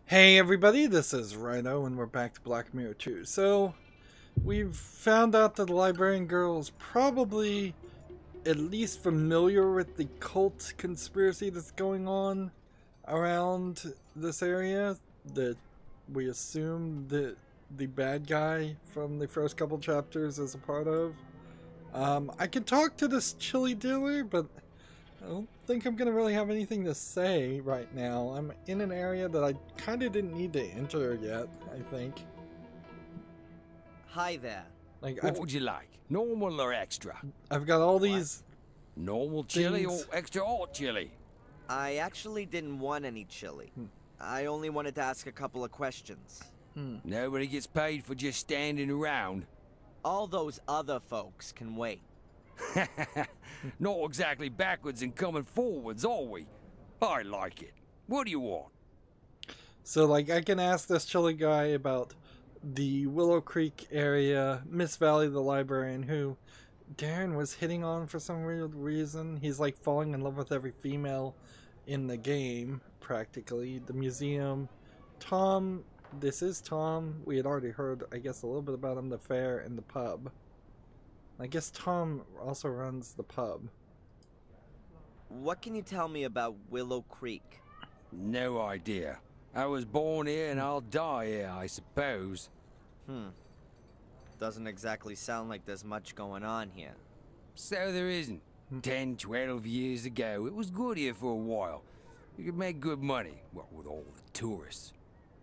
Hey everybody, this is Rydo and we're back to Black Mirror 2. So, we've found out that the librarian girl is probably at least familiar with the cult conspiracy that's going on around this area that we assume that the bad guy from the first couple chapters is a part of. I can talk to this chili dealer, but I don't think I'm gonna really have anything to say right now. I'm in an area that I kind of didn't need to enter yet, I think. Hi there. Like, What would you like? Normal or extra? I've got all these Normal chili things. or extra hot chili? I actually didn't want any chili. I only wanted to ask a couple of questions. Nobody gets paid for just standing around. All those other folks can wait. Not exactly backwards and coming forwards, are we? I like it. What do you want? So, like, I can ask this chili guy about the Willow Creek area, Miss Valley, the librarian, who Darren was hitting on for some weird reason. He's like falling in love with every female in the game, practically. The museum. Tom, this is Tom. We had already heard, I guess, a little bit about him, the fair and the pub. I guess Tom also runs the pub. What can you tell me about Willow Creek? No idea. I was born here and I'll die here, I suppose. Doesn't exactly sound like there's much going on here. So there isn't. 10, 12 years ago, it was good here for a while. You could make good money, what with all the tourists.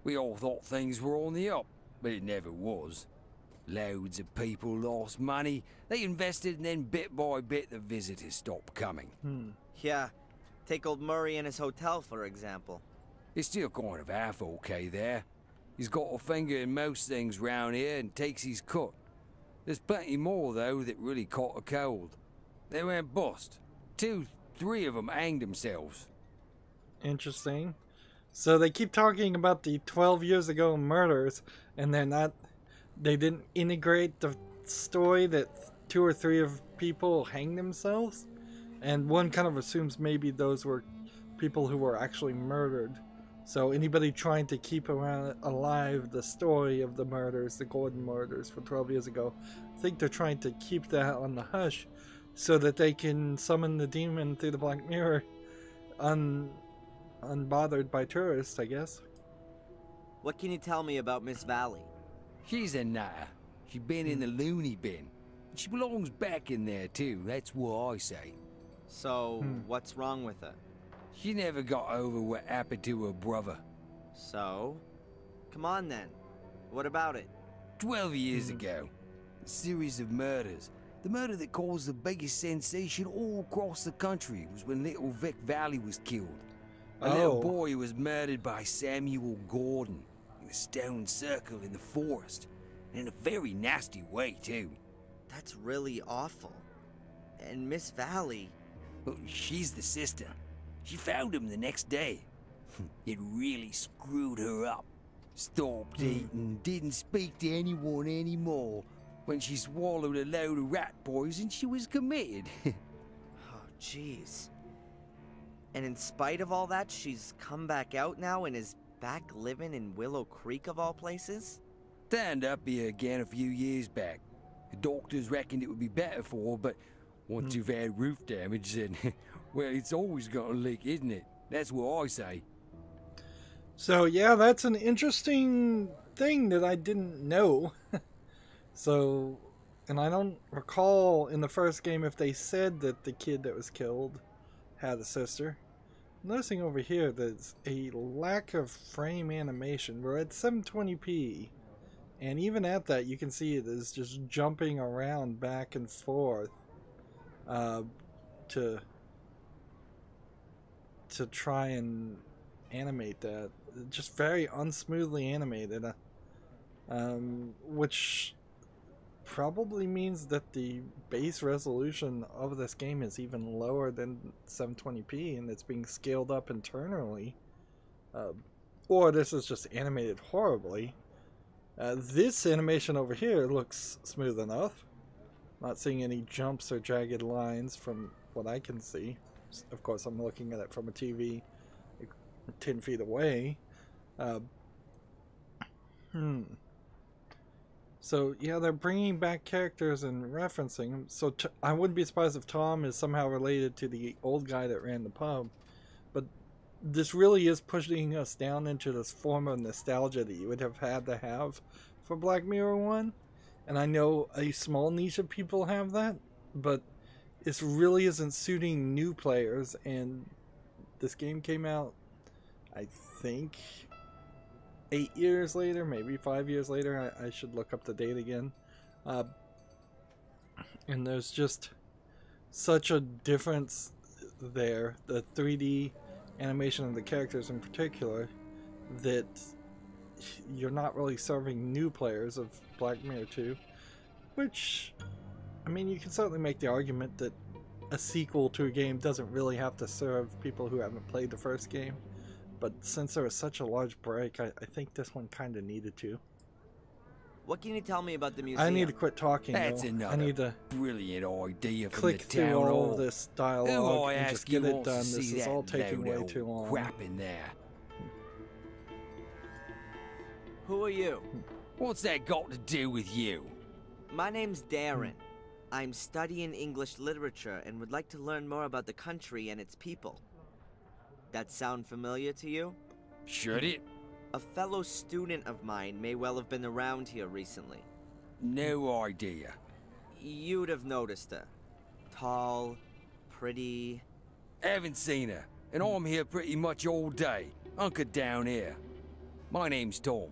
We all thought things were on the up, but it never was. Loads of people lost money, they invested, and then bit by bit the visitors stopped coming. Yeah, take old Murray and his hotel, for example. It's still kind of half okay there. He's got a finger in most things round here and takes his cut. There's plenty more, though, that really caught a cold. They went bust. 2, 3 of them hanged themselves. Interesting. So they keep talking about the 12 years ago murders, and they didn't integrate the story that 2 or 3 of people hanged themselves, and one kind of assumes maybe those were people who were actually murdered. So anybody trying to keep alive the story of the murders, the Gordon murders from 12 years ago, I think they're trying to keep that on the hush so that they can summon the demon through the Black Mirror unbothered by tourists, I guess. What can you tell me about Miss Valley? She's a nutter. She's been in the loony bin. She belongs back in there, too. That's what I say. So, what's wrong with her? She never got over what happened to her brother. So? Come on then. What about it? 12 years ago. A series of murders. The murder that caused the biggest sensation all across the country was when little Vic Valley was killed. A little boy was murdered by Samuel Gordon in a stone circle in the forest. And in a very nasty way, too. That's really awful. And Miss Valley... Well, she's the sister. She found him the next day. It really screwed her up. Stopped eating, didn't speak to anyone anymore. When she swallowed a load of rat poison, she was committed. Oh, jeez. And in spite of all that, she's come back out now and is back living in Willow Creek of all places? Turned up here again a few years back. The doctors reckoned it would be better for her, but once you've had roof damage, then, well, it's always gonna leak, isn't it? That's what I say. So yeah, that's an interesting thing that I didn't know. So, and I don't recall in the first game if they said that the kid that was killed had a sister. I'm noticing over here there's a lack of frame animation. We're at 720p, and even at that you can see it is just jumping around back and forth to try and animate that. Just very unsmoothly animated, which probably means that the base resolution of this game is even lower than 720p and it's being scaled up internally, or this is just animated horribly. This animation over here looks smooth enough. Not seeing any jumps or jagged lines from what I can see. Of course, I'm looking at it from a TV 10 feet away. Uh, So, yeah, they're bringing back characters and referencing them. So, I wouldn't be surprised if Tom is somehow related to the old guy that ran the pub. But this really is pushing us down into this form of nostalgia that you would have had to have for Black Mirror 1. And I know a small niche of people have that, but it really isn't suiting new players. And this game came out, I think, 8 years later, maybe 5 years later. I should look up the date again. And there's just such a difference there, the 3D animation of the characters in particular, that you're not really serving new players of Black Mirror 2. Which, I mean, you can certainly make the argument that a sequel to a game doesn't really have to serve people who haven't played the first game. But since there was such a large break, I think this one kind of needed to. What can you tell me about the museum? I need to quit talking. That's though. another I need to brilliant idea from click the through town all hall. of this Who dialogue I and ask just you get it wants to done. This see is all that taking load way of too long. crap in there. Who are you? What's that got to do with you? My name's Darren. I'm studying English literature and would like to learn more about the country and its people. That sound familiar to you? Should it? A fellow student of mine may well have been around here recently. No idea. You'd have noticed her. Tall, pretty... Haven't seen her, and I'm here pretty much all day, hunkered down here. My name's Tom.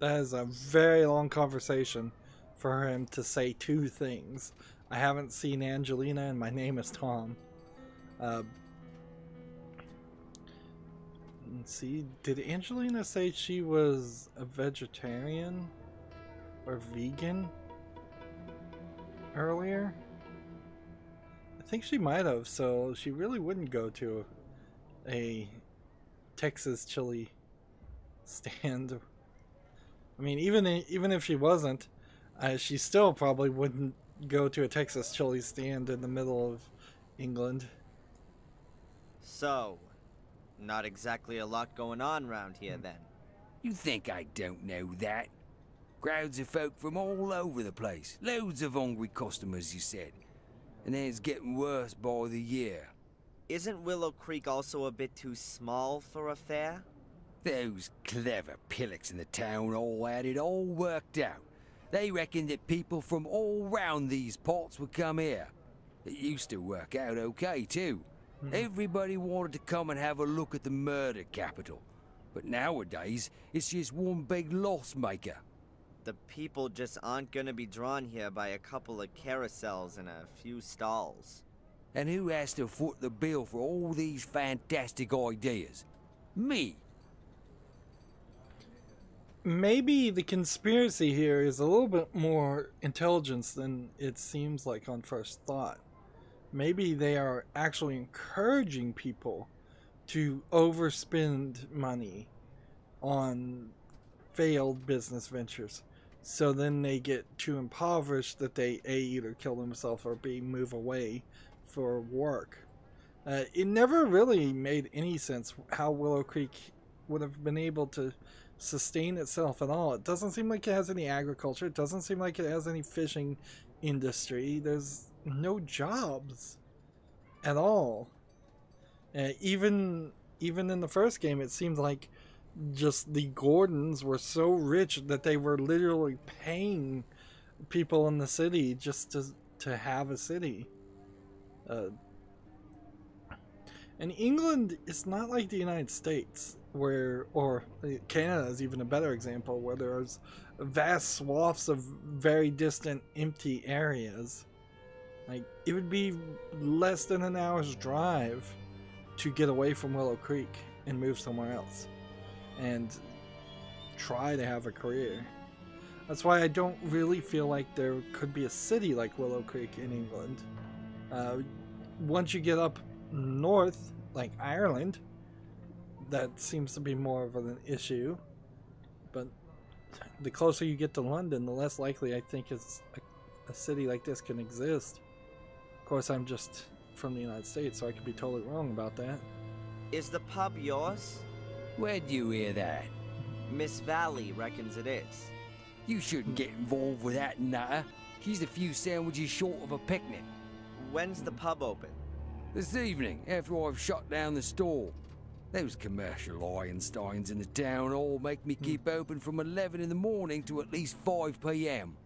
That is a very long conversation for him to say two things. I haven't seen Angelina and my name is Tom. Let's see, did Angelina say she was a vegetarian or vegan earlier? I think she might have, so she really wouldn't go to a Texas chili stand. I mean, even if she wasn't, she still probably wouldn't go to a Texas chili stand in the middle of England. So, not exactly a lot going on around here then. You think I don't know that? Crowds of folk from all over the place. Loads of hungry customers, you said. And then it's getting worse by the year. Isn't Willow Creek also a bit too small for a fair? Those clever pillocks in the town all had it all worked out. They reckoned that people from all round these parts would come here. It used to work out okay, too. Everybody wanted to come and have a look at the murder capital. But nowadays, it's just one big loss maker. The people just aren't gonna be drawn here by a couple of carousels and a few stalls. And who has to foot the bill for all these fantastic ideas? Me. Maybe the conspiracy here is a little bit more intelligence than it seems like on first thought. Maybe they are actually encouraging people to overspend money on failed business ventures. So then they get too impoverished that they A, either kill themselves or B, move away for work. It never really made any sense how Willow Creek would have been able to sustain itself at all. It doesn't seem like it has any agriculture. It doesn't seem like it has any fishing industry. There's no jobs at all. Even in the first game, it seemed like just the Gordons were so rich that they were literally paying people in the city just to have a city. And England is not like the United States, or Canada is even a better example, where there's vast swaths of very distant, empty areas. Like, it would be less than an hour's drive to get away from Willow Creek and move somewhere else and try to have a career. That's why I don't really feel like there could be a city like Willow Creek in England. Once you get up north, like Ireland, that seems to be more of an issue. But the closer you get to London, the less likely I think a city like this can exist. Of course, I'm just from the United States, so I could be totally wrong about that. Is the pub yours? Where'd you hear that? Miss Valley reckons it is. You shouldn't get involved with that nutter. She's a few sandwiches short of a picnic. When's the pub open? This evening, after I've shut down the store. Those commercial Einsteins in the town hall make me keep open from 11 in the morning to at least 5 p.m.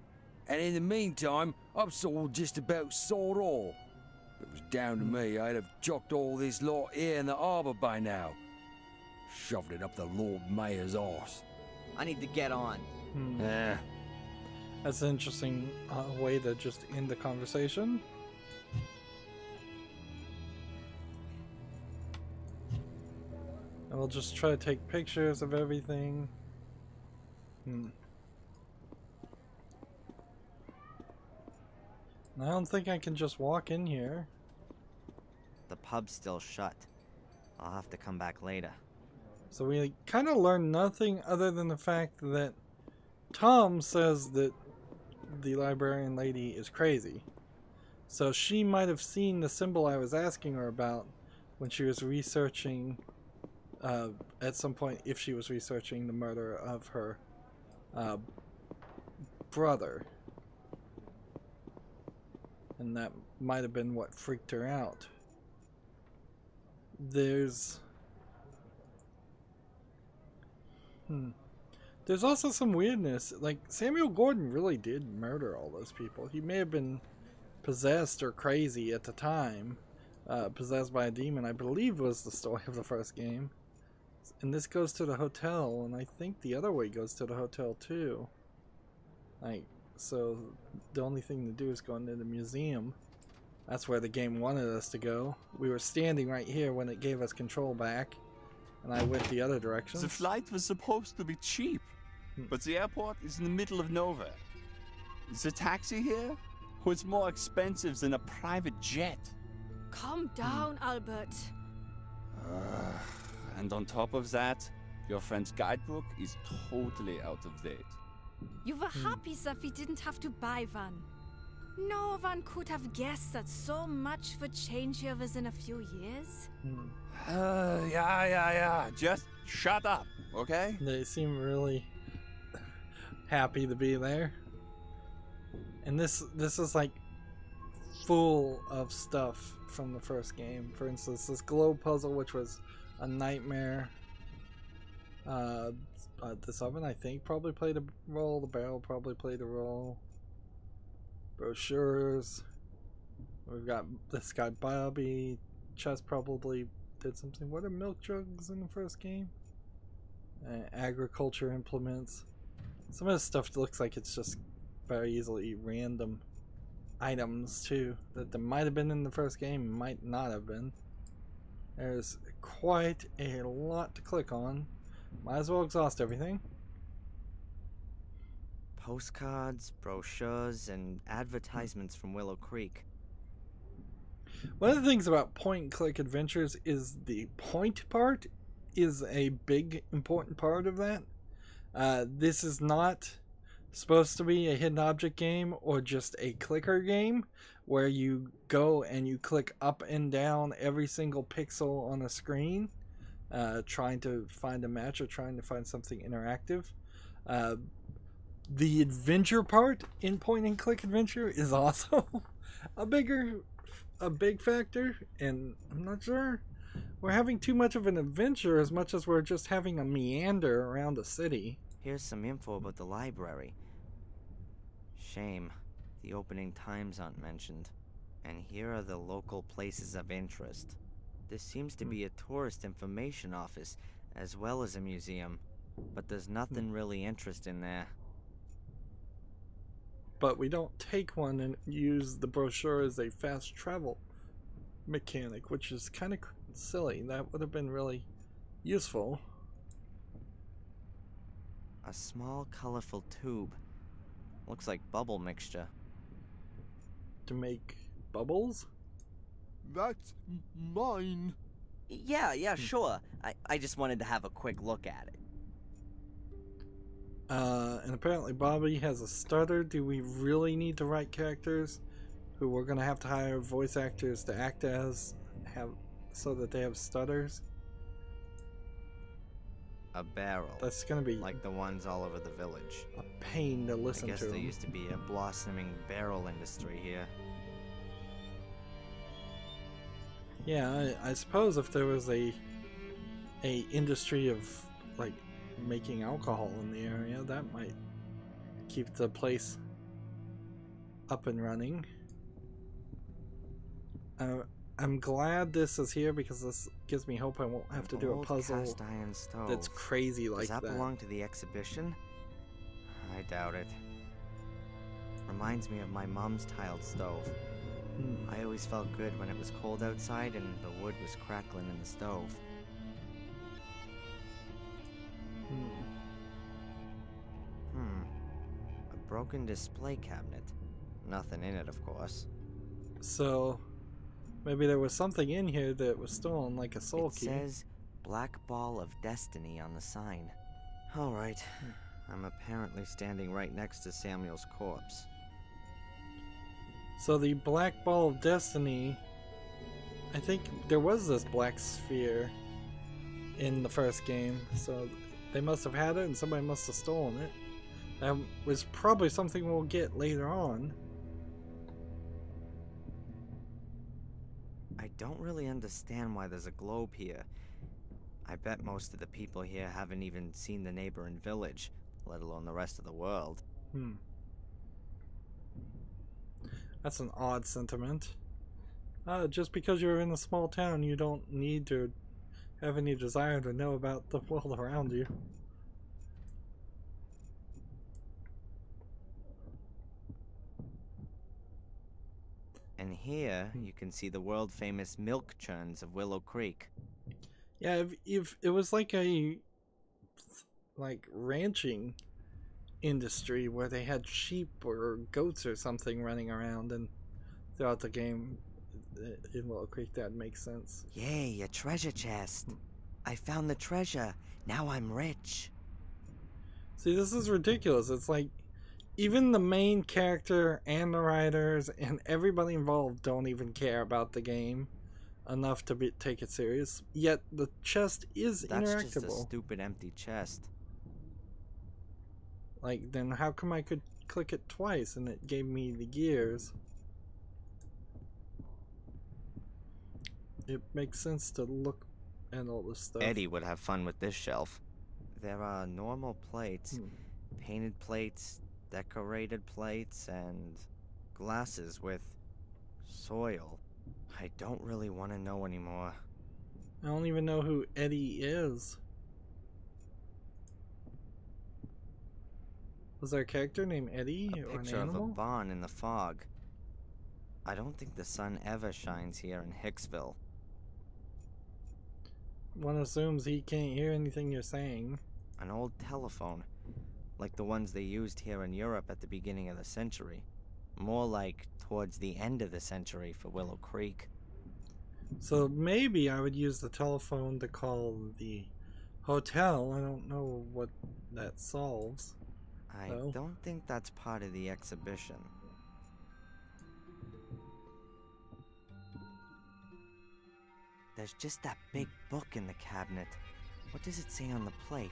And in the meantime, I've sold just about sold all. If it was down to me, I'd have chucked all this lot here in the harbour by now. Shoved it up the Lord Mayor's arse. I need to get on. That's an interesting way to just end the conversation. And we'll just try to take pictures of everything. I don't think I can just walk in here. The pub's still shut. I'll have to come back later. So we kind of learned nothing other than the fact that Tom says that the librarian lady is crazy. So she might have seen the symbol I was asking her about when she was researching, at some point, if she was researching the murder of her brother. And that might have been what freaked her out. There's also some weirdness. Like, Samuel Gordon really did murder all those people. He may have been possessed or crazy at the time. Possessed by a demon, I believe, was the story of the first game. And this goes to the hotel, and I think the other way goes to the hotel too. Like, so the only thing to do is go into the museum. That's where the game wanted us to go. We were standing right here when it gave us control back, and I went the other direction. The flight was supposed to be cheap, but the airport is in the middle of nowhere. The taxi here was more expensive than a private jet. Calm down, Albert. And on top of that, your friend's guidebook is totally out of date. You were happy that we didn't have to buy one. No one could have guessed that so much would change here within a few years. Yeah. Just shut up, okay? They seem really happy to be there. And this is like full of stuff from the first game. For instance, this globe puzzle, which was a nightmare. This oven, I think, probably played a role. The barrel probably played a role. Brochures. We've got this guy Bobby. Chess probably did something. What are milk jugs in the first game? Agriculture implements. Some of this stuff looks like it's just very easily random items too, that there might have been in the first game, might not have been. There's quite a lot to click on. Might as well exhaust everything. Postcards, brochures, and advertisements from Willow Creek. One of the things about point-and-click adventures is the point part is a big important part of that. This is not supposed to be a hidden object game or just a clicker game where you go and you click up and down every single pixel on a screen, trying to find a match or trying to find something interactive. The adventure part in point and click adventure is also a big factor, and I'm not sure we're having too much of an adventure as much as we're just having a meander around the city. Here's some info about the library. Shame, the opening times aren't mentioned. And here are the local places of interest. This seems to be a tourist information office, as well as a museum. But there's nothing really interesting there. But we don't take one and use the brochure as a fast travel mechanic, which is kind of silly. That would have been really useful. A small, colorful tube. Looks like bubble mixture. To make bubbles? That's mine. Yeah, sure. I just wanted to have a quick look at it. And apparently Bobby has a stutter. Do we really need to write characters who we're going to have to hire voice actors to act as, so that they have stutters? A barrel. That's gonna be like the ones all over the village. a pain to listen I guess to. there used to be a blossoming barrel industry here. Yeah, I suppose if there was a industry of like making alcohol in the area, that might keep the place up and running. I'm glad this is here because this gives me hope I won't have to do a Old puzzle cast iron stove. that's crazy like Does that belong to the exhibition? I doubt it. Reminds me of my mom's tiled stove. I always felt good when it was cold outside and the wood was crackling in the stove. A broken display cabinet. Nothing in it, of course. So maybe there was something in here that was stolen, like a soul key. It says Black Ball of Destiny on the sign. Alright. I'm apparently standing right next to Samuel's corpse. So the Black Ball of Destiny, I think there was this black sphere in the first game, so they must have had it and somebody must have stolen it. That was probably something we'll get later on. I don't really understand why there's a globe here. I bet most of the people here haven't even seen the neighboring village, let alone the rest of the world. That's an odd sentiment. Just because you're in a small town, you don't need to have any desire to know about the world around you. And here, you can see the world-famous milk churns of Willow Creek. Yeah, if it was like a ranching industry where they had sheep or goats or something running around and throughout the game in Willow Creek, that makes sense. Yay, a treasure chest. I found the treasure. Now I'm rich. See, this is ridiculous. It's like even the main character and the writers and everybody involved don't even care about the game enough to take it serious. Yet the chest is That's interactable. just a stupid empty chest. Like, then how come I could click it twice and it gave me the gears? It makes sense to look at all this stuff. Eddie would have fun with this shelf. There are normal plates, painted plates, decorated plates, and glasses with soil. I don't really want to know anymore. I don't even know who Eddie is. Was there a character named Eddie or an Picture of a animal? barn in the fog. I don't think the sun ever shines here in Hicksville. One assumes he can't hear anything you're saying. An old telephone, like the ones they used here in Europe at the beginning of the century. More like towards the end of the century for Willow Creek. So maybe I would use the telephone to call the hotel. I don't know what that solves. I don't think that's part of the exhibition. There's just that big book in the cabinet. What does it say on the plate?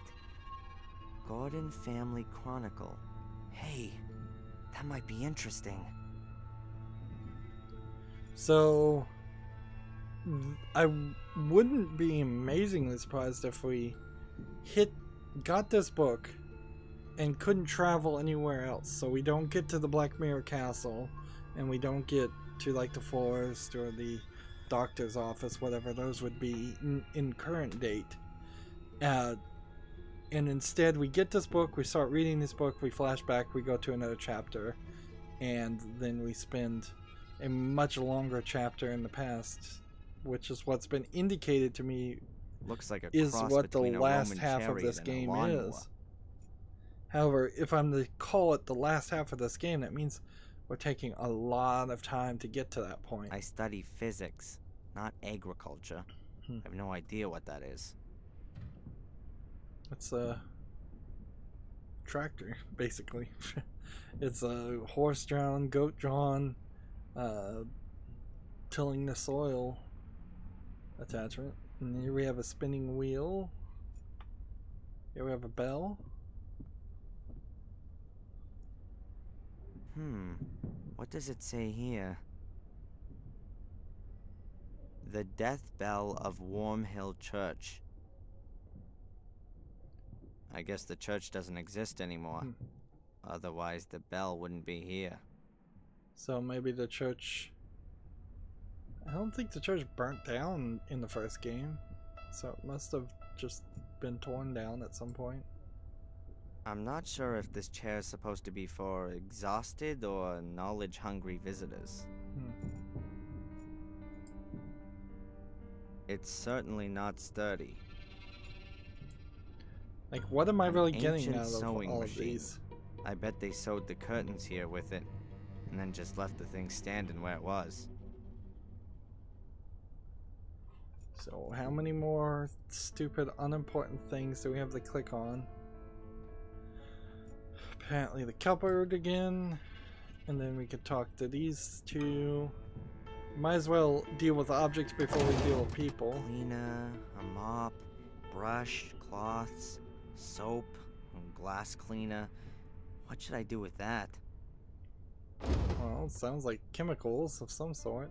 Gordon Family Chronicle. Hey, that might be interesting. So I wouldn't be amazingly surprised if we got this book and couldn't travel anywhere else. So we don't get to the Black Mirror Castle and we don't get to like the forest or the doctor's office, whatever those would be in current date. And instead we get this book, we start reading this book, we flash back, we go to another chapter, and then we spend a much longer chapter in the past, which is what's been indicated to me. Looks like a is cross what the between a last Roman half of chariot this and a game lawnmower. is. However, if I'm to call it the last half of this game, that means we're taking a lot of time to get to that point. I study physics, not agriculture. I have no idea what that is. It's a tractor, basically. It's a horse-drawn, goat-drawn, tilling the soil attachment. And here we have a spinning wheel. Here we have a bell. What does it say here? The Death Bell of Warm Hill Church. I guess the church doesn't exist anymore. Otherwise, the bell wouldn't be here. So maybe the church... I don't think the church burnt down in the first game. So it must have just been torn down at some point. I'm not sure if this chair is supposed to be for exhausted or knowledge-hungry visitors. It's certainly not sturdy. Like, what am I really getting Ancient out of sewing all of machine. these? I bet they sewed the curtains here with it, and then just left the thing standing where it was. So how many more stupid, unimportant things do we have to click on? Apparently the cupboard again, and then we could talk to these two. Might as well deal with objects before we deal with people. Cleaner, a mop, brush, cloths, soap, and glass cleaner. What should I do with that? Well, it sounds like chemicals of some sort.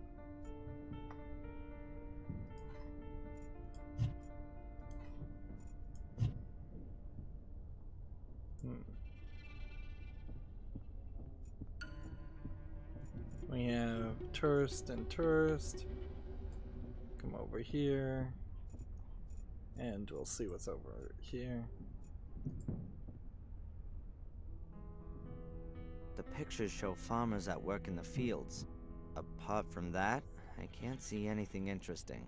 We have tourist and tourist. Come over here. And we'll see what's over here. The pictures show farmers at work in the fields. Apart from that, I can't see anything interesting.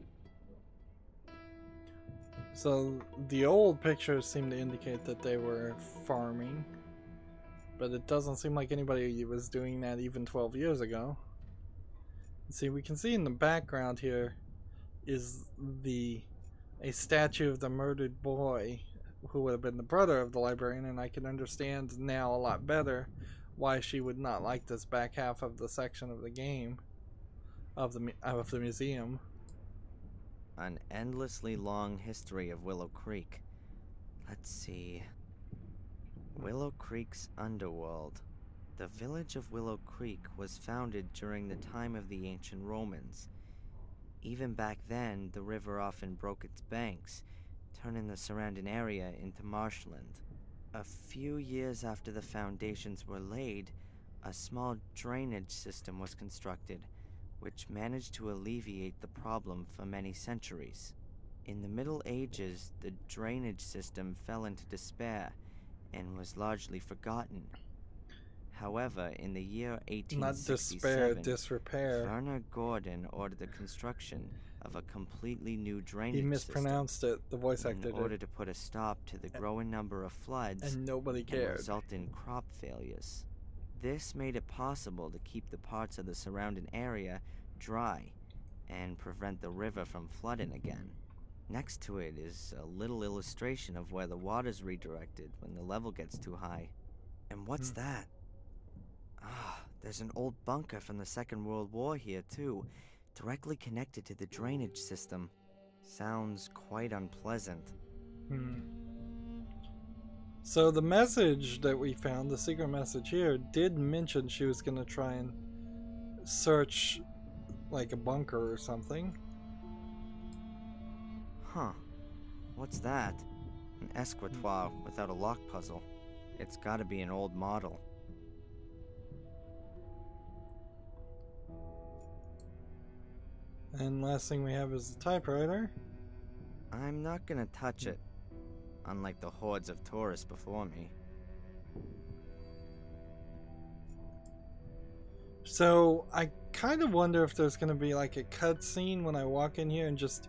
So the old pictures seem to indicate that they were farming, but it doesn't seem like anybody was doing that even 12 years ago. See, we can see in the background here is a statue of the murdered boy who would have been the brother of the librarian, and I can understand now a lot better why she would not like this back half of the section of the game, of the museum. An endlessly long history of Willow Creek. Let's see. Willow Creek's underworld. The village of Willow Creek was founded during the time of the ancient Romans. Even back then, the river often broke its banks, turning the surrounding area into marshland. A few years after the foundations were laid, a small drainage system was constructed, which managed to alleviate the problem for many centuries. In the Middle Ages, the drainage system fell into despair and was largely forgotten. However, in the year 1867, Not despair, disrepair. Werner Gordon ordered the construction of a completely new drainage He mispronounced it, the voice actor in order to put a stop to the growing number of floods and nobody and cared. resulting crop failures. This made it possible to keep the parts of the surrounding area dry and prevent the river from flooding again. Next to it is a little illustration of where the water's redirected when the level gets too high. And what's that? Ah, there's an old bunker from the Second World War here too, directly connected to the drainage system. Sounds quite unpleasant. So the message that we found, the secret message here, did mention she was going to try and search like a bunker or something. Huh. What's that? An escritoire without a lock puzzle. It's gotta be an old model. And last thing we have is the typewriter. I'm not gonna touch it, unlike the hordes of tourists before me. So I kind of wonder if there's going to be like a cutscene when I walk in here and just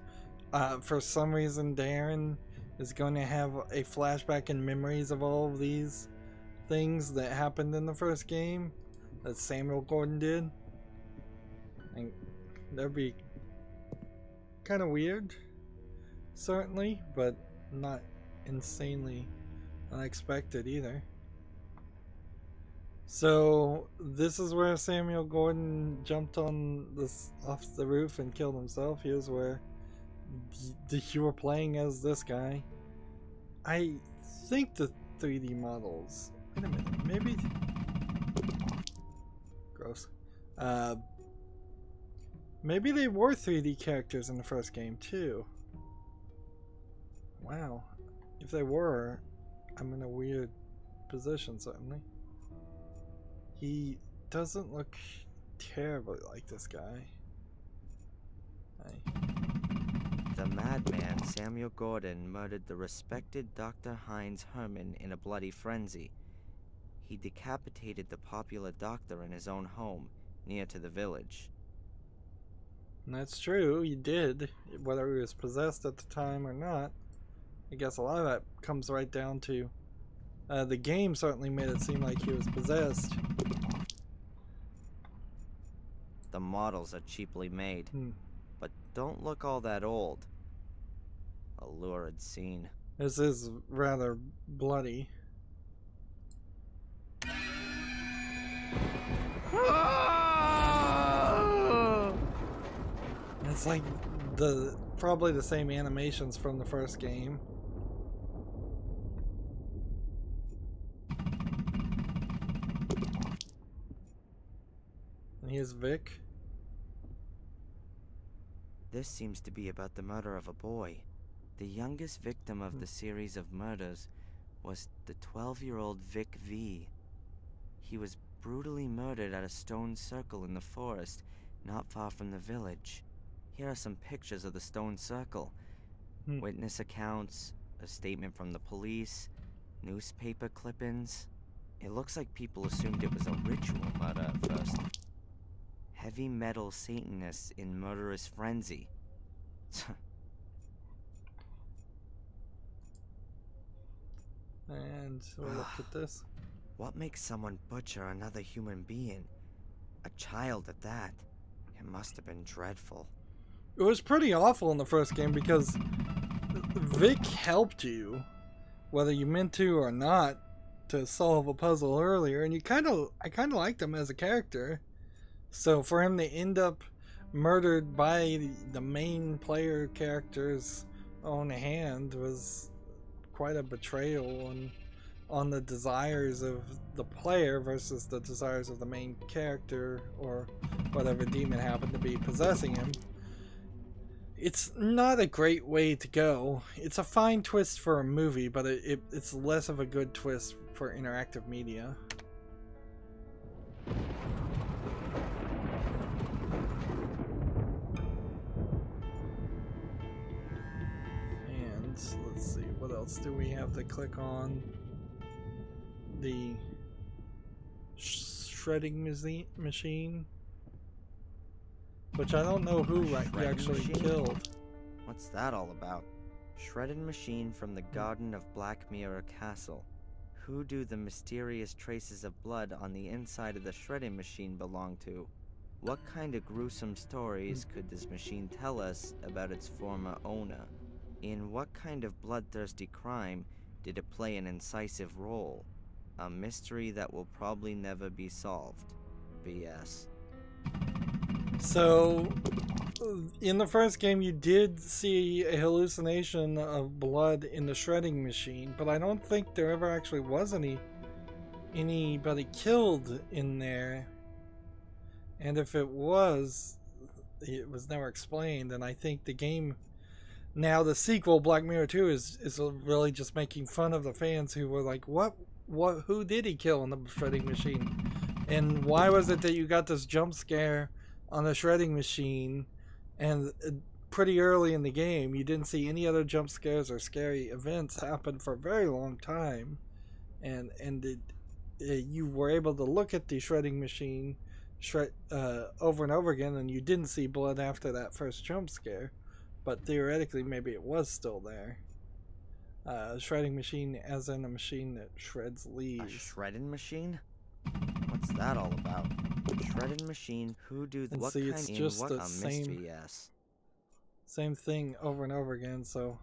for some reason Darren is going to have a flashback and memories of all of these things that happened in the first game that Samuel Gordon did. And that'd be kind of weird, certainly, but not insanely unexpected either. So this is where Samuel Gordon jumped on this off the roof and killed himself. Here's where you were playing as this guy. I think the 3D models. Wait a minute, maybe. Gross. Maybe they were 3D characters in the first game too. Wow. If they were, I'm in a weird position certainly. He doesn't look terribly like this guy. The madman Samuel Gordon murdered the respected Dr. Heinz Herman in a bloody frenzy. He decapitated the popular doctor in his own home, near to the village. And that's true, he did, whether he was possessed at the time or not. I guess a lot of that comes right down to the game certainly made it seem like he was possessed. The models are cheaply made, but don't look all that old. A lurid scene. This is rather bloody. It's like probably the same animations from the first game. And here's Vic. This seems to be about the murder of a boy. The youngest victim of the series of murders was the 12-year-old Vic V. He was brutally murdered at a stone circle in the forest, not far from the village. Here are some pictures of the stone circle. Witness accounts, a statement from the police, newspaper clippings. It looks like people assumed it was a ritual murder at first. Heavy metal Satanists in murderous frenzy. And we'll look at this. What makes someone butcher another human being? A child at that. It must have been dreadful. It was pretty awful in the first game because Vic helped you, whether you meant to or not, to solve a puzzle earlier, and I kind of liked him as a character. So for him to end up murdered by the main player character's own hand was quite a betrayal on the desires of the player versus the desires of the main character or whatever demon happened to be possessing him. It's not a great way to go. It's a fine twist for a movie, but it's less of a good twist for interactive media. And let's see, what else do we have to click on? The shredding machine, which I don't know who he actually killed. What's that all about? Shredded machine from the garden of Black Mirror Castle. Who do the mysterious traces of blood on the inside of the shredding machine belong to? What kind of gruesome stories could this machine tell us about its former owner? In what kind of bloodthirsty crime did it play an incisive role? A mystery that will probably never be solved. BS. So, in the first game you did see a hallucination of blood in the shredding machine, but I don't think there ever actually was anybody killed in there. And if it was never explained, and I think the game, now the sequel, Black Mirror 2, is really just making fun of the fans who were like, who did he kill in the shredding machine? And why was it that you got this jump scare on the shredding machine, and pretty early in the game you didn't see any other jump scares or scary events happen for a very long time, and you were able to look at the shredding machine over and over again, and you didn't see blood after that first jump scare, but theoretically maybe it was still there. Shredding machine as in a machine that shreds leaves. A shredding machine? What's that all about? Shredded machine, who do the, and what see, kind it's just what the a mystery, yes. Same thing over and over again, so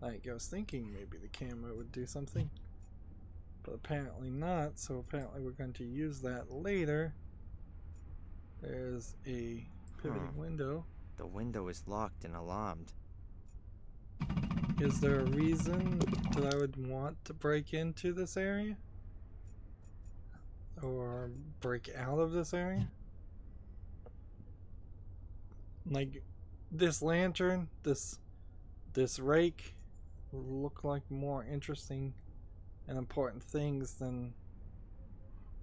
I was thinking maybe the camera would do something, but apparently not, so apparently we're going to use that later. There's a pivoting window. The window is locked and alarmed. Is there a reason that I would want to break into this area? Or break out of this area? Like, this lantern, this rake look like more interesting and important things than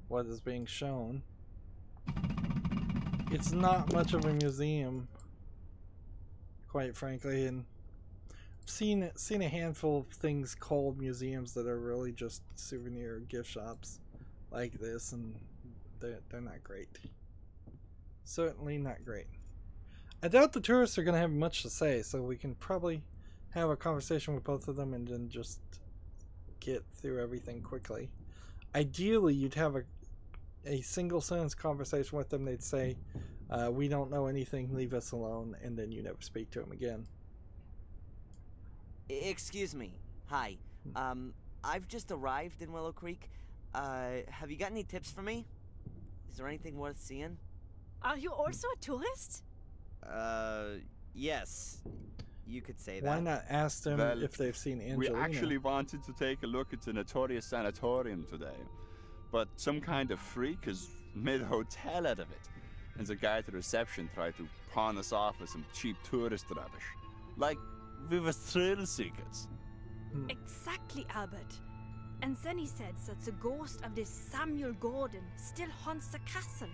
what is being shown. It's not much of a museum, quite frankly, and I've seen a handful of things called museums that are really just souvenir gift shops like this, and they're not great. Certainly not great. I doubt the tourists are going to have much to say, so we can probably have a conversation with both of them and then just get through everything quickly. Ideally, you'd have a single sentence conversation with them. They'd say, we don't know anything, leave us alone, and then you never speak to them again. Excuse me. Hi. I've just arrived in Willow Creek. Have you got any tips for me? Is there anything worth seeing? Are you also a tourist? Yes. You could say that. Why not ask them Well, if they've seen Angelina? We actually wanted to take a look at the notorious sanatorium today, but some kind of freak has made a hotel out of it, and the guy at the reception tried to pawn us off with some cheap tourist rubbish. Like we were thrill seekers. Exactly, Albert. And then he said that the ghost of this Samuel Gordon still haunts the castle.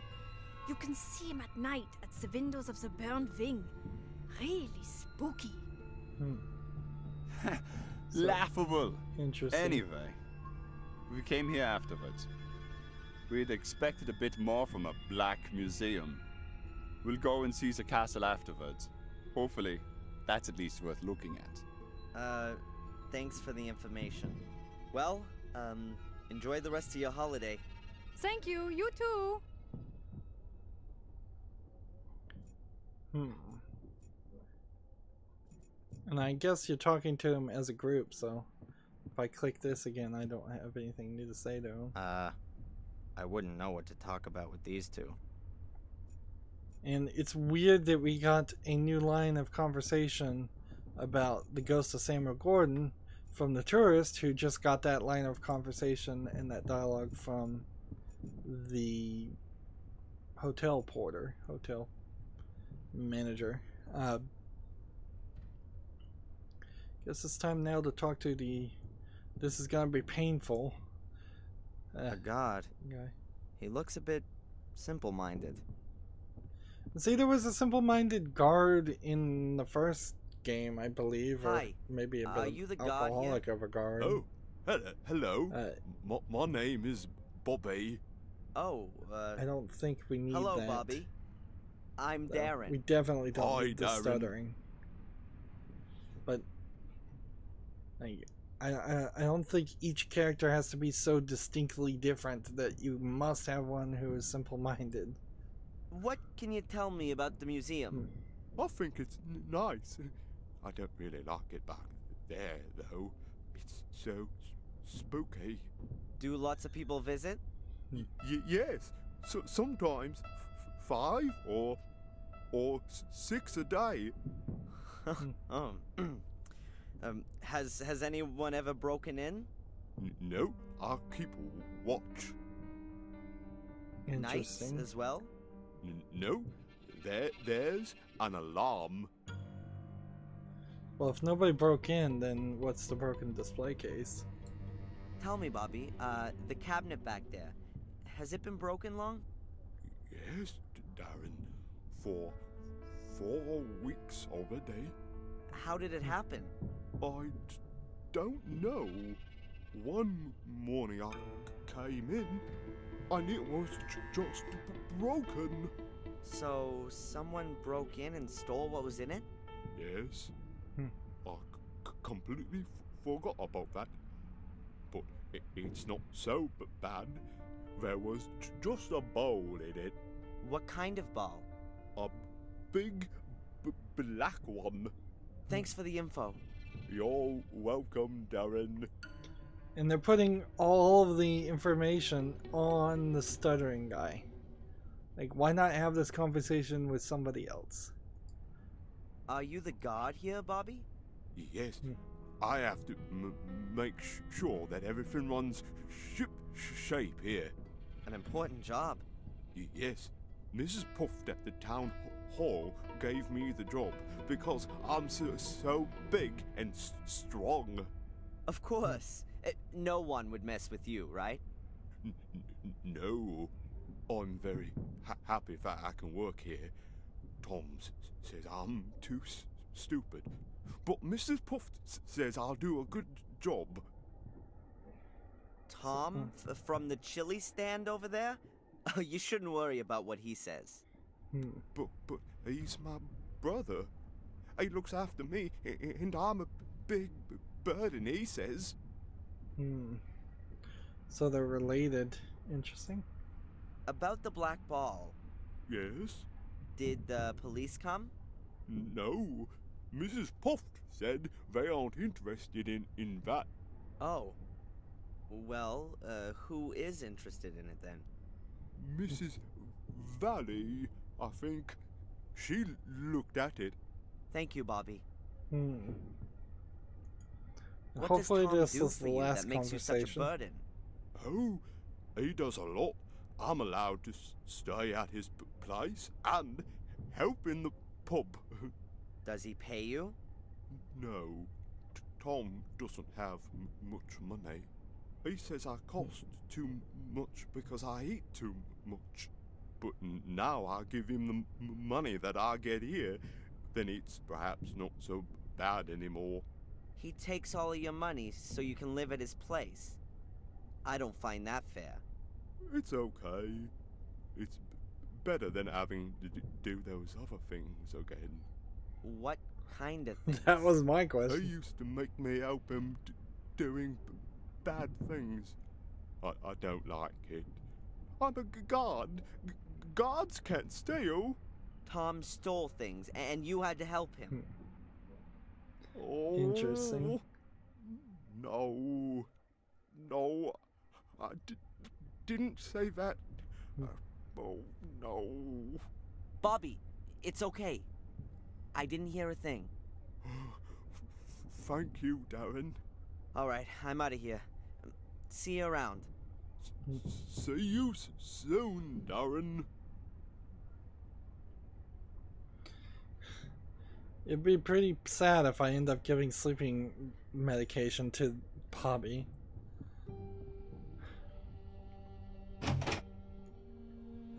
You can see him at night at the windows of the burned wing. Really spooky. Laughable. Interesting. Anyway, we came here afterwards. We'd expected a bit more from a black museum. We'll go and see the castle afterwards. Hopefully, that's at least worth looking at. Thanks for the information. Well, enjoy the rest of your holiday. Thank you, you too. And I guess you're talking to him as a group, so if I click this again, I don't have anything new to say to him. I wouldn't know what to talk about with these two. And it's weird that we got a new line of conversation about the ghost of Samuel Gordon from the tourist who just got that line of conversation and that dialogue from the hotel manager. Guess it's time now to talk to this is gonna be painful. A god. Guy. He looks a bit simple-minded. See, there was a simple-minded guard in the first game, I believe, or Hi. maybe a Are bit you the of guard alcoholic of a guard. Oh, hello. My name is Bobby. Oh, I don't think we need hello, that. Bobby. I'm So, Darren. We definitely don't Hi, need the Darren. stuttering. But I don't think each character has to be so distinctly different that you must have one who is simple-minded. What can you tell me about the museum? I think it's nice. I don't really like it back there, though. It's so spooky. Do lots of people visit? Yes. So sometimes 5 or 6 a day. Oh. Has anyone ever broken in? No, I'll keep watch. Nights Interesting. as well? No, there's an alarm. Well, if nobody broke in, then what's the broken display case? Tell me, Bobby, the cabinet back there, has it been broken long? Yes, Darren, for 4 weeks already. How did it happen? I don't know. One morning I came in and it was just broken. So, someone broke in and stole what was in it? Yes, I completely forgot about that. But it's not so bad. There was just a bowl in it. What kind of ball? A big black one. Thanks for the info. You're welcome, Darren. And they're putting all of the information on the stuttering guy. Like, why not have this conversation with somebody else? Are you the guard here, Bobby? Yes, I have to make sure that everything runs shape here. An important job. Yes, Mrs. Puft at the town hall gave me the job because I'm so big and strong. Of course. No one would mess with you, right? No, I'm very happy that I can work here. Tom says I'm too stupid, but Mrs. Puft says I'll do a good job. Tom, from the chili stand over there? Oh, you shouldn't worry about what he says. But he's my brother. He looks after me, and I'm a big burden, he says. So they're related. Interesting. About the black ball. Yes? Did the police come? No. Mrs. Puft said they aren't interested in that. Oh. Well, who is interested in it then? Mrs. Valley, I think. She looked at it. Thank you, Bobby. What Hopefully does Tom this do is for the you last that makes you such a conversation. burden? Oh, he does a lot. I'm allowed to stay at his place and help in the pub. Does he pay you? No, Tom doesn't have much money. He says I cost too much because I eat too much. But now I give him the money that I get here, then it's perhaps not so bad anymore. He takes all of your money so you can live at his place. I don't find that fair. It's okay. It's better than having to do those other things again. What kind of things? That was my He question. used to make me help him doing bad things. I don't like it. I'm a god. Gods can't steal. Tom stole things, and you had to help him. Oh, Interesting. No, I didn't say that. Oh, no. Bobby, it's okay. I didn't hear a thing. Thank you, Darren. Alright, I'm out of here. See you around. See you soon, Darren. It'd be pretty sad if I end up giving sleeping medication to Bobby.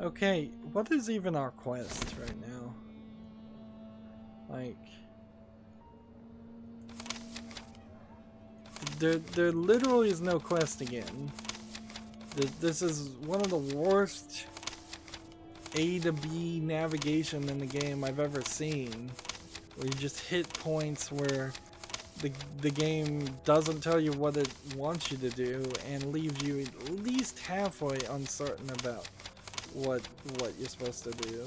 Okay, what is even our quest right now? Like, there literally is no quest again. This is one of the worst A to B navigation in the game I've ever seen, where you just hit points where the game doesn't tell you what it wants you to do and leaves you at least halfway uncertain about what you're supposed to do.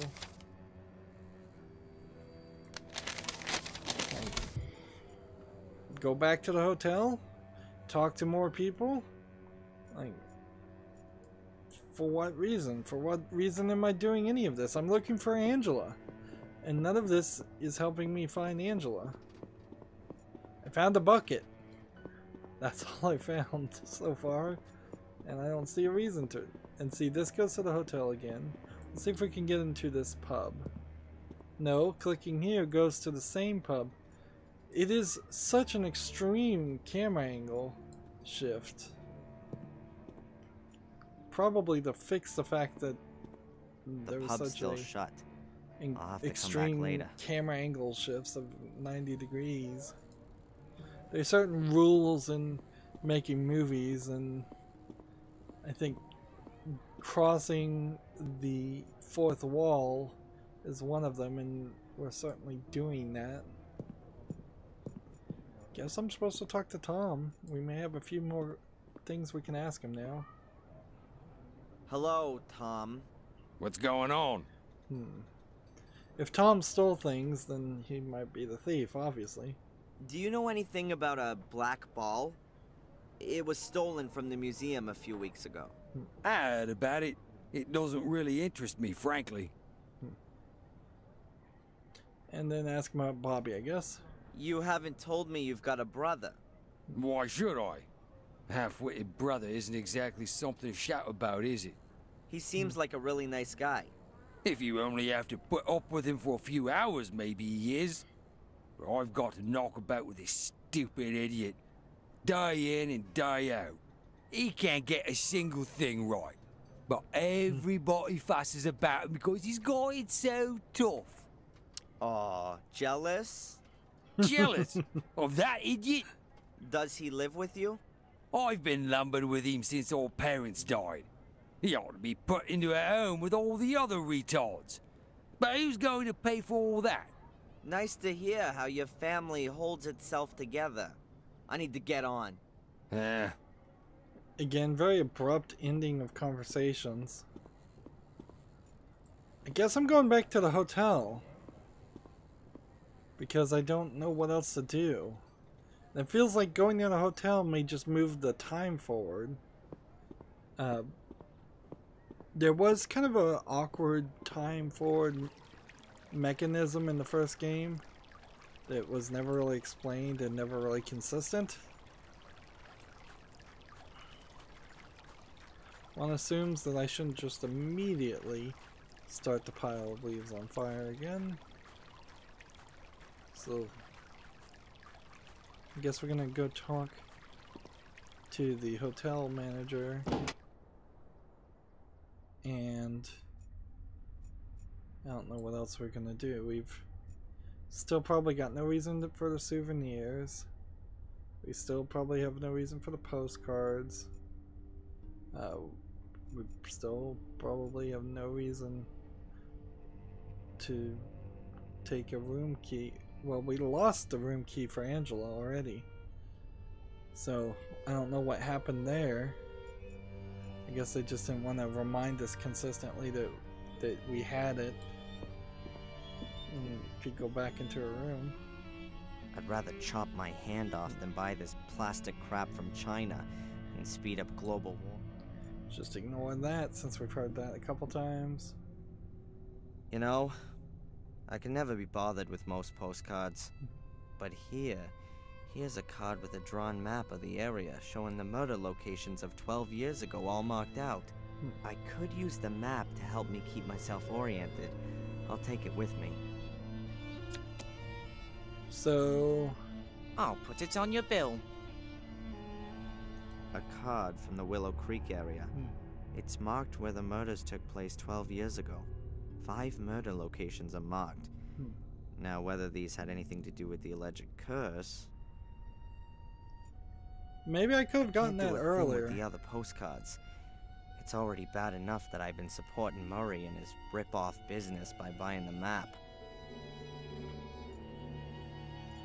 Like, go back to the hotel, talk to more people. Like, for what reason? For what reason am I doing any of this? I'm looking for Angela, and none of this is helping me find Angela. I found a bucket. That's all I found so far, and I don't see a reason to. And see, this goes to the hotel again. Let's see if we can get into this pub. No, clicking here goes to the same pub. It is such an extreme camera angle shift. Probably to fix the fact that there The was pub's such still a shut. I'll have to come back extreme later. camera angle shifts of 90 degrees. There's certain rules in making movies, and I think crossing the fourth wall is one of them, and we're certainly doing that. Guess I'm supposed to talk to Tom. We may have a few more things we can ask him now. Hello, Tom. What's going on? If Tom stole things, then he might be the thief, obviously. Do you know anything about a black ball? It was stolen from the museum a few weeks ago. I heard about it. It doesn't really interest me, frankly. And then ask him about Bobby, I guess. You haven't told me you've got a brother. Why should I? Half-witted brother isn't exactly something to shout about, is it? He seems like a really nice guy. If you only have to put up with him for a few hours, maybe he is. But I've got to knock about with this stupid idiot. Day in and day out. He can't get a single thing right. But everybody fusses about him because he's got it so tough. Aw, jealous? Jealous of that idiot? Does he live with you? I've been lumbered with him since our parents died. He ought to be put into a home with all the other retards. But who's going to pay for all that? Nice to hear how your family holds itself together. I need to get on. Again, very abrupt ending of conversations. I guess I'm going back to the hotel. Because I don't know what else to do. It feels like going to the hotel may just move the time forward. There was kind of an awkward time forward mechanism in the first game that was never really explained and never really consistent. One assumes that I shouldn't just immediately start the pile of leaves on fire again. So I guess we're gonna go talk to the hotel manager, and I don't know what else we're gonna do. We've still probably got no reason for the souvenirs. We still probably have no reason for the postcards. We still probably have no reason to take a room key. Well, we lost the room key for Angela already. So, I don't know what happened there. I guess they just didn't want to remind us consistently that we had it. And could go back into her room. I'd rather chop my hand off than buy this plastic crap from China and speed up global war. Just ignore that since we've heard that a couple times. You know, I can never be bothered with most postcards. But here's a card with a drawn map of the area showing the murder locations of 12 years ago all marked out. I could use the map to help me keep myself oriented. I'll take it with me. So... I'll put it on your bill. A card from the Willow Creek area. It's marked where the murders took place 12 years ago. 5 murder locations are marked. Now, whether these had anything to do with the alleged curse... Maybe I could have gotten that earlier. With the other postcards. It's already bad enough that I've been supporting Murray in his rip-off business by buying the map.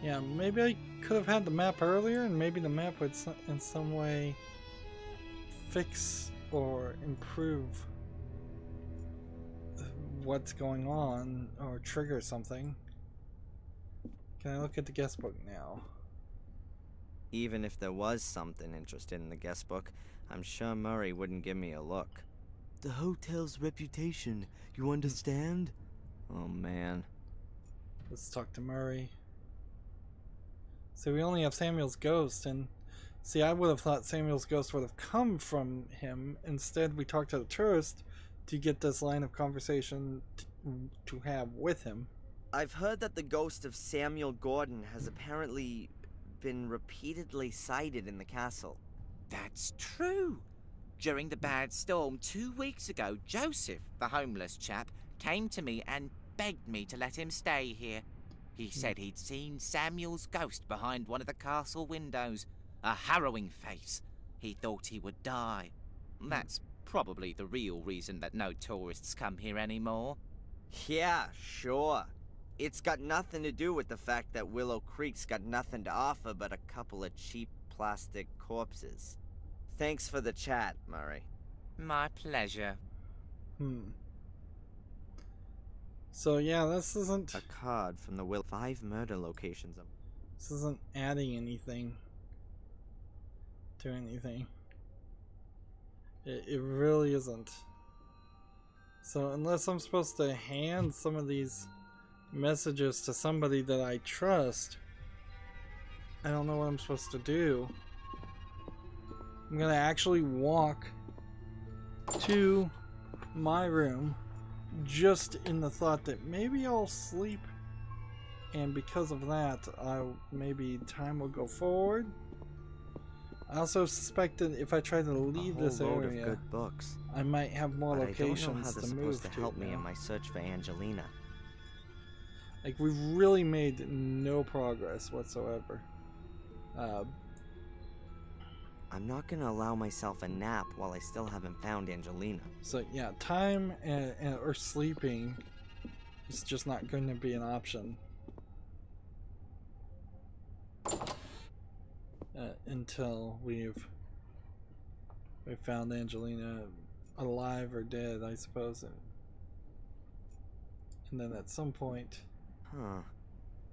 Yeah, maybe I could have had the map earlier, and maybe the map would in some way fix or improve what's going on or trigger something. Can I look at the guest book now? Even if there was something interested in the guest book, I'm sure Murray wouldn't give me a look. The hotel's reputation, you understand? Oh man. Let's talk to Murray. So we only have Samuel's ghost, and see, I would have thought Samuel's ghost would have come from him. Instead, we talked to the tourist to get this line of conversation to have with him. I've heard that the ghost of Samuel Gordon has apparently been repeatedly sighted in the castle. That's true. During the bad storm 2 weeks ago, Joseph, the homeless chap, came to me and begged me to let him stay here. He said he'd seen Samuel's ghost behind one of the castle windows. A harrowing face. He thought he would die. That's probably the real reason that no tourists come here anymore. Yeah, sure. It's got nothing to do with the fact that Willow Creek's got nothing to offer but a couple of cheap plastic corpses. Thanks for the chat, Murray. My pleasure. So yeah, this isn't... A card from the 5 murder locations. This isn't adding anything to anything. It really isn't. So unless I'm supposed to hand some of these messages to somebody that I trust, I don't know what I'm supposed to do. I'm gonna actually walk to my room just in the thought that maybe I'll sleep, and because of that maybe time will go forward. I also suspect that if I try to leave this load area, of good books, I might have more but I don't know how locations they're to supposed move to to help me now. in my search for Angelina. Like, we've really made no progress whatsoever. I'm not gonna allow myself a nap while I still haven't found Angelina. So yeah, time or sleeping is just not going to be an option until we found Angelina alive or dead, I suppose. And then at some point... Huh.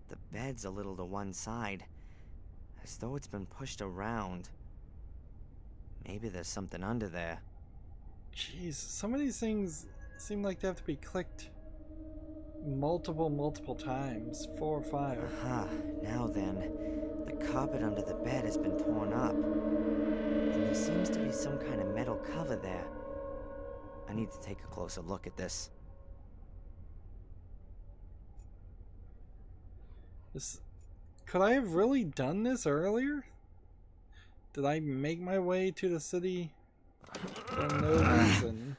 The bed's a little to one side, as though it's been pushed around. Maybe there's something under there. Jeez, some of these things seem like they have to be clicked multiple times. 4 or 5. Aha, now then. The carpet under the bed has been torn up. And there seems to be some kind of metal cover there. I need to take a closer look at this. Could I have really done this earlier? Did I make my way to the city for no reason?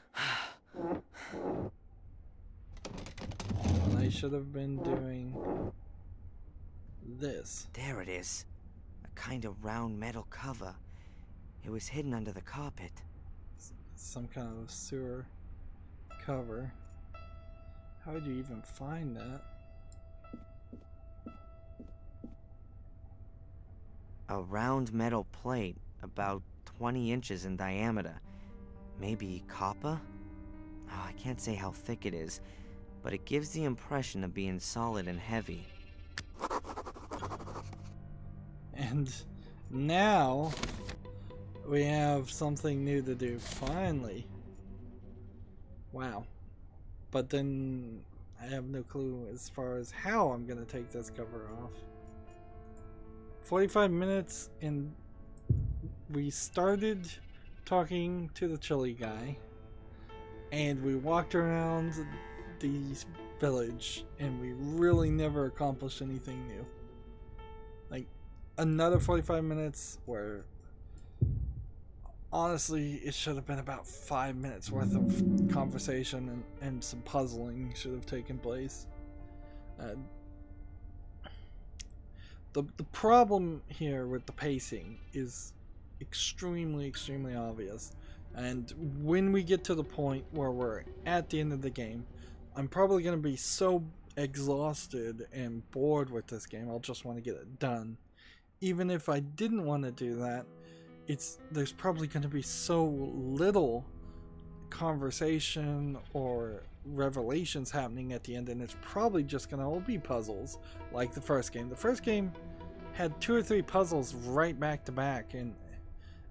And I should have been doing this. There it is. A kind of round metal cover. It was hidden under the carpet. Some kind of sewer cover. How would you even find that? A round metal plate, about 20 inches in diameter. Maybe copper? Oh, I can't say how thick it is, but it gives the impression of being solid and heavy. And now we have something new to do, finally. Wow. But then I have no clue as far as how I'm gonna take this cover off. 45 minutes, and we started talking to the chili guy, and we walked around the village, and we really never accomplished anything new. Like, another 45 minutes where honestly it should have been about 5 minutes worth of conversation, and some puzzling should have taken place. The problem here with the pacing is extremely obvious, and when we get to the point where we're at the end of the game, I'm probably going to be so exhausted and bored with this game, I'll just want to get it done. Even if I didn't want to do that, there's probably going to be so little conversation or revelations happening at the end, and it's probably just going to all be puzzles like the first game. The first game had 2 or 3 puzzles right back to back, and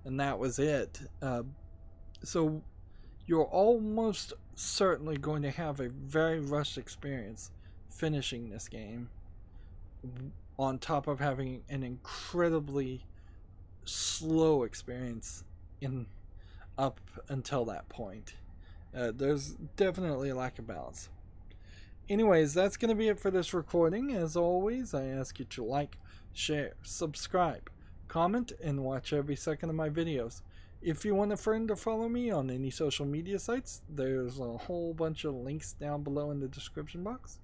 that was it. So you're almost certainly going to have a very rushed experience finishing this game, on top of having an incredibly slow experience up until that point. There's definitely a lack of balance. Anyways, that's going to be it for this recording. As always, I ask you to like, share, subscribe, comment, and watch every second of my videos. If you want a friend to follow me on any social media sites, there's a whole bunch of links down below in the description box.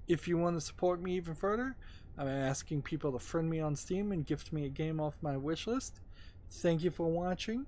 If you want to support me even further, I'm asking people to friend me on Steam and gift me a game off my wish list. Thank you for watching.